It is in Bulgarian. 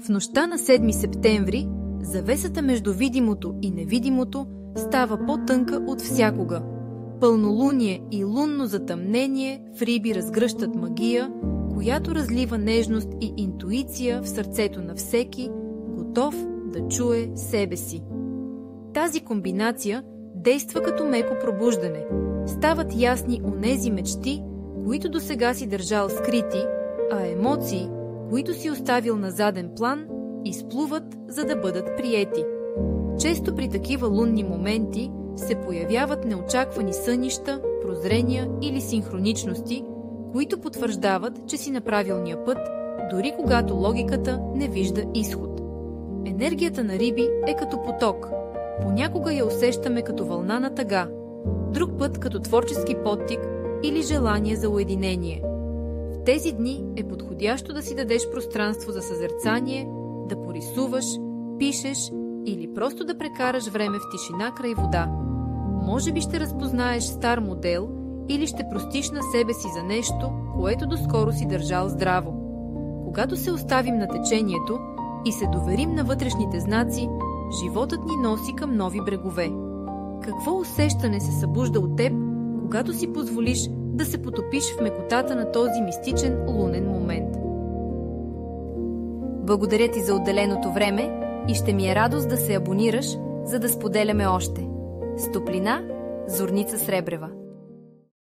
В нощта на 7 септември завесата между видимото и невидимото става по-тънка от всякога. Пълнолуние и лунно затъмнение в Риби разгръщат магия, която разлива нежност и интуиция в сърцето на всеки, готов да чуе себе си. Тази комбинация действа като меко пробуждане. Стават ясни онези мечти, които досега си държал скрити, а емоции, които си оставил на заден план, изплуват, за да бъдат приети. Често при такива лунни моменти се появяват неочаквани сънища, прозрения или синхроничности, които потвърждават, че си на правилния път, дори когато логиката не вижда изход. Енергията на Риби е като поток. Понякога я усещаме като вълна на тъга, друг път като творчески подтик или желание за уединение. В тези дни е подходящо да си дадеш пространство за съзерцание, да порисуваш, пишеш или просто да прекараш време в тишина край вода. Може би ще разпознаеш стар модел или ще простиш на себе си за нещо, което доскоро си държал здраво. Когато се оставим на течението и се доверим на вътрешните знаци, животът ни носи към нови брегове. Какво усещане се събужда от теб, когато си позволиш да се потопиш в мекотата на този мистичен лунен момент? Благодаря ти за отделеното време и ще ми е радост да се абонираш, за да споделяме още. С топлина, Зорница Сребрева.